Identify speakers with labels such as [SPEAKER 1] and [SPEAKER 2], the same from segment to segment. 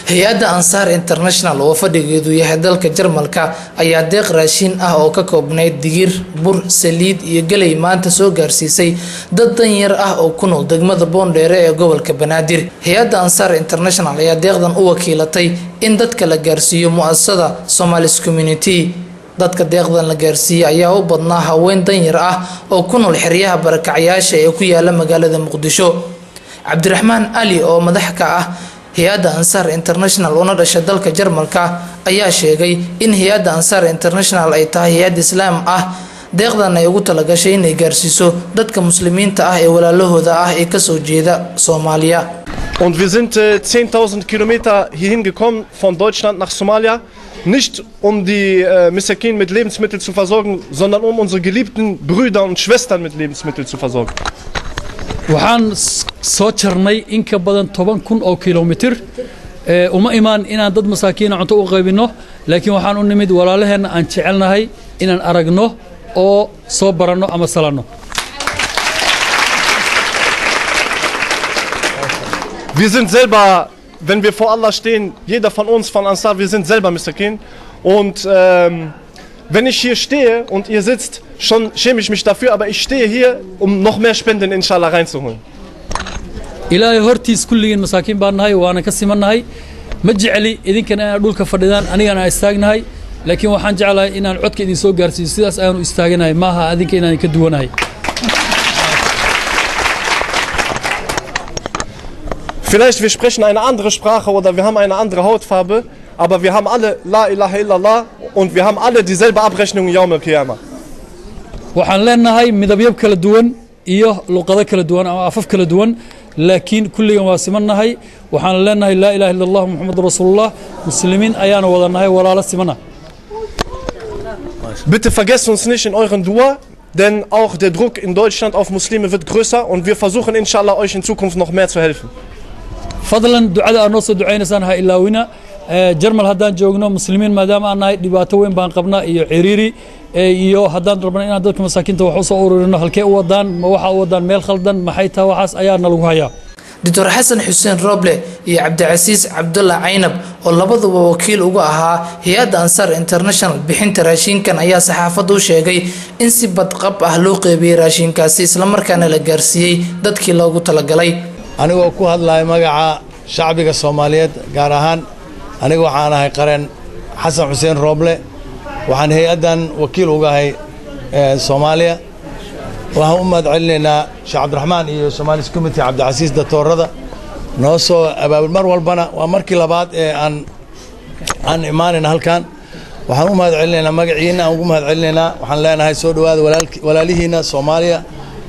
[SPEAKER 1] hay-adda Ansaar International oo fadhigeedu yahay dalka Jarmalka ayaa deeq raashin ah oo ka koobnayd digir, bur, saliid iyo galey maanta soo gaarsiisay dad danyar ah oo ku nool degmada Boondheere ee gobolka Banaadir. Hay-adda Ansaar International ayaa deeqdan u wakiilatay in dadka la gaarsiiyo mu'asasada Somali Community. dadka deeqdan la gaarsiiyay ayaa u badnaa haween danyar ah oo ku nool xeryaha barakacayaasha ee ku yaala magaalada Muqdisho. Cabdiraxmaan Ali oo madax ka ah hay-adda Ansaar International oo dhashay dalka Jarmalka ayaa sheegay in hay-adda Ansaar International ay tahay hay'ad Islaam ah deeqdan ay ugu talagashay inay gaarsiiso dadka muslimiinta ah ee walaalahooda ah ee ka soo jeeda Soomaaliya.
[SPEAKER 2] Und wir sind 10.000 Kilometer hierhin gekommen von Deutschland nach Somalia, nicht um die Misakin mit Lebensmitteln zu versorgen, sondern um unsere geliebten Brüder und Schwestern mit Lebensmitteln zu versorgen.
[SPEAKER 3] waxaan soo jarnay in ka badan 10,000 kilomitir uma imaan inaan dad masaakiin cunto u qaybino laakiin waxaan u nimid walaalaheena aan jecelnahay inaan aragno oo soo barano ama salano.
[SPEAKER 2] Wir sind selber, wenn wir vor Allah stehen, jeder von uns von Ansar, wir sind selber Misakin und wenn ich hier stehe und ihr sitzt, schon schäme ich mich dafür, aber ich stehe hier, um noch mehr Spenden inshallah reinzuholen.
[SPEAKER 3] Ilaahay hortiis kulligeen masaakiin baan nahay waana ka simannahay ma jeceli idinkana aan dhulka fadhidaan anigana aan istaagnahay laakiin waxaan jecelahay inaan codka idin soo gaarsiiyo sidaas ayaan u istaaganahay maaha adinka inaan ka duwanahay.
[SPEAKER 2] Vielleicht wir sprechen eine andere Sprache oder wir haben eine andere Hautfarbe, aber wir haben alle La ilaha illallah und wir haben alle dieselbe Abrechnung Yawm al-Qiyamah.
[SPEAKER 3] waxaan leenahay midabyo kala duwan iyo luqado kala duwan ama afaf kala duwan laakiin kulligan waa simannahay waxaan leenahay la ilaha illallah muhammadur rasulullah muslimiin ayaana wadanahay walaalo simana.
[SPEAKER 2] Bitte vergesst uns nicht in euren Dua, denn auch der Druck in Deutschland auf Muslime wird größer und wir versuchen inshallah euch in Zukunft noch mehr zu helfen.
[SPEAKER 3] fadlan ducada aan noo soo ducaynaysan ha ilaawina Jarmal haddaan joogno muslimiin maadaama aan nahay dhibaato weyn baan qabnaa iyo ciriiri iyo haddaan rabno inaan dadka masaakiinta wax u soo ururino halkee u wadaan ma waxa u wadaan meel khaldan maxay tahay waxaas ayaa nalagu hayaa.
[SPEAKER 1] Dr. Xasan Xuseen Roble iyo Cabdicasiis Cabdulla Caynab oo labaduba wakiil uga ahaa hay-adda Ansaar International bixinta raashinkan ayaa saxaafaddu u sheegay in si badqab ah loo qeybiyay raashinkaasi isla markaana la gaarsiiyay dadkii loogu talagalay.
[SPEAKER 4] anigoo ku hadlayo magaca shacbiga Soomaaliyeed gaar ahaan aniga waxaan ahay qareen Xasan Xuseen Roble waxaan hay-addan wakiil uga ahay Soomaaliya waxaan u mahadcelinaynaa Sheekh Cabdiraxmaan iyo Somali Community Cabdicasiis Datoorada noo soo abaabul mar walbana waa markii labaad ee aan imaanayna halkan waxaan u mahadcelinaynaa magaciina aan ugu mahadcelinaynaa waxaan leenahay soo dhawaada walaalihiina Soomaaliya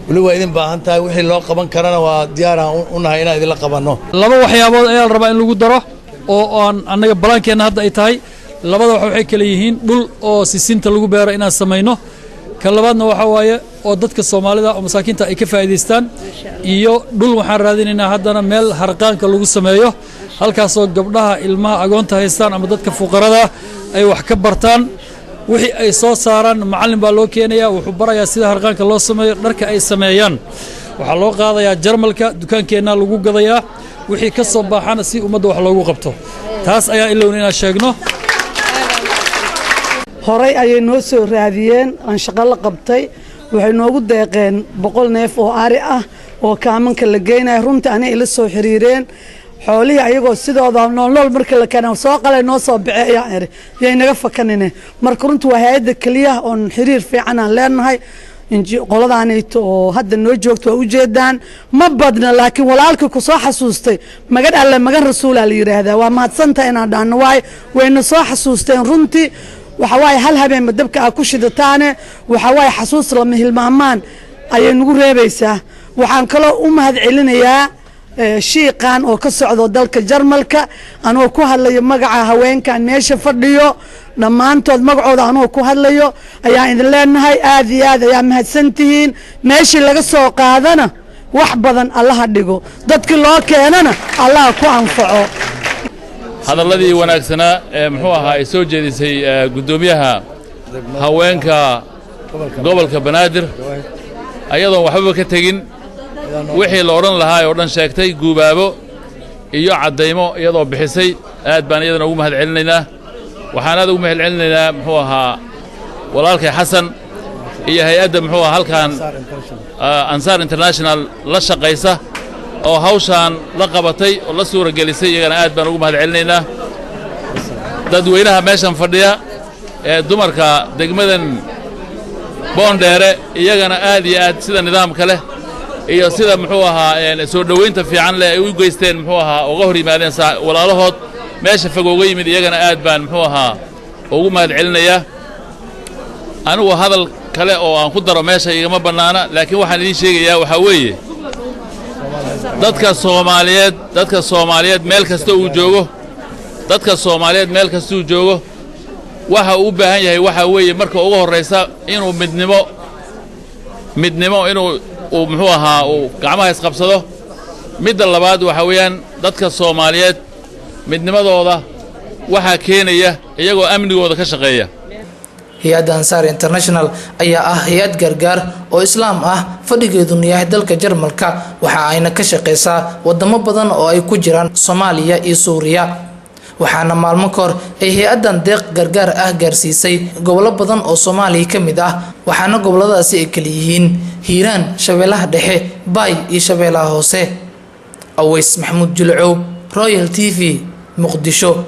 [SPEAKER 4] wali waa idin baahan tahay wixii loo qaban karana waa diyaar u nahay inaan idin la qabanno.
[SPEAKER 3] laba waxyaabood ayaa la rabaa in lagu daro oo aan anaga balaankeenna hadda ay tahay labada waxay kala yihiin dhul oo sisinta lagu beero inaan samayno ka labaadna waxa waaye oo dadka Soomaalida oo masaakiinta ay ka faa'iideystaan iyo dhul waxaan raadinaynaa haddana meel harqaanka lagu sameeyo halkaas oo gabdhaha ilmaha agoonta haystaan ama dadka fuqarada ay wax ka bartaan wixii ay soo saaraan macallin baa loo keenayaa wuxuu barayaa sida harqaanka loo sameeyo dharka ay sameeyaan waxa loo qaadayaa Jarmalka dukaankeena lagu gadayaa wixii ka soo baxana si ummadda wax loogu qabto taas ayaa ilaawnina sheegno.
[SPEAKER 5] horay ayay noo soo raadiyeen aan shaqo la qabtay waxay noogu deeqeen 100 neef oo ari ah oo kaamanka la geenay runtii anay ila soo xiriireen xoolihii ayagoo sidooda nool marka la keenay soo qalay noo soo bixiyay eri yay naga fakanine marka runtii waa hay'adda kaliya oo xiriir fiican aan leenahay inji qoladaanayto oo hadda noo joogto waa u jeedaan ma badna laakiin walaalka ku soo xasuustay magad alle magan rasuul la yiraahdaa waa mahadsantahay inaan dhaano wayna soo xasuusteen runtii waxa waay hal habeen madabka ku shidataane waxa waay xasuus lama hilmaamaan ayay nagu reebaysaa waxaan kale u mahadcelinayaa shiiqan oo ka socdo dalka Jarmalka anoo ku hadlayo magaca haweenkan meesha fadhiyo dhamaantood magacooda anoo ku hadlayo ayaa idin leenahay aad iyo aad ayaa mahadsantihiin meeshii laga soo qaadana wax badan Allah dhigo dadkii loo keenana Allah ku anfaco.
[SPEAKER 6] hadalladii wanaagsanaa muxuu ahaa ay soo jeedisay gudoomiyaha haweenka gobolka Banaadir ayadoon waxba ka tagin wixii la oran lahaa oo dhan sheegtay guubaabo iyo caddaymo iyadoo bixisay aad baan iyadana ugu mahad celinaynaa waxaan aad ugu mahad celinaynaa muxuu ahaa walaalkay xasan iyo hay-adda muxuu ahaa halkan Ansaar International la shaqaysa oo hawshaan la qabatay oo la suura gelisay iyagana aad baan ugu mahad celinaynaa dadweynaha meeshan fadhiya ee dumarka degmadan Boondheere iyagana aad iyo aad sida nidaamka leh iyo sida muxuu ahaa soo dhaweynta fiican leh ay u geysteen muxuu ahaa uga hor yimaadeen walaalahood meesha fog uga yimid iyagana aad baan muxuu ahaa ugu mahad celinayaa anigu hadal kale oo aan ku daro meesha igama bannaana laakiin waxaan idiin sheegayaa waxaa weeye dadka Soomaaliyeed meel kasta uu joogo waxa uu u baahan yahay waxa weeye marka ugu horeysa inuu midnimo inuu muxuu ahaa uu gacmaha isqabsado midda labaad waxa weeyaan dadka Soomaaliyeed midnimadooda waxa keenaya iyagoo amnigooda ka shaqeeya
[SPEAKER 1] hay-adda Ansaar International ayaa ah hay-ad gargaar oo islaam ah fadhigeeduna yahay dalka Jarmalka waxa ayna ka shaqeysaa wadamo badan oo ay ku jiraan Soomaaliya iyo Suuriya waxaana maalmo ka hor ay hay-addan deeq gargaar ah gaarsiisay gobolo badan oo Soomaaliya ka mid ah waxaana goboladaasi ay kala yihiin Hiiraan, Shabeellaha Dhexe, Baay iyo Shabeellaha Hoose. Aways Maxamuud Julcow, Royal TV, Muqdisho.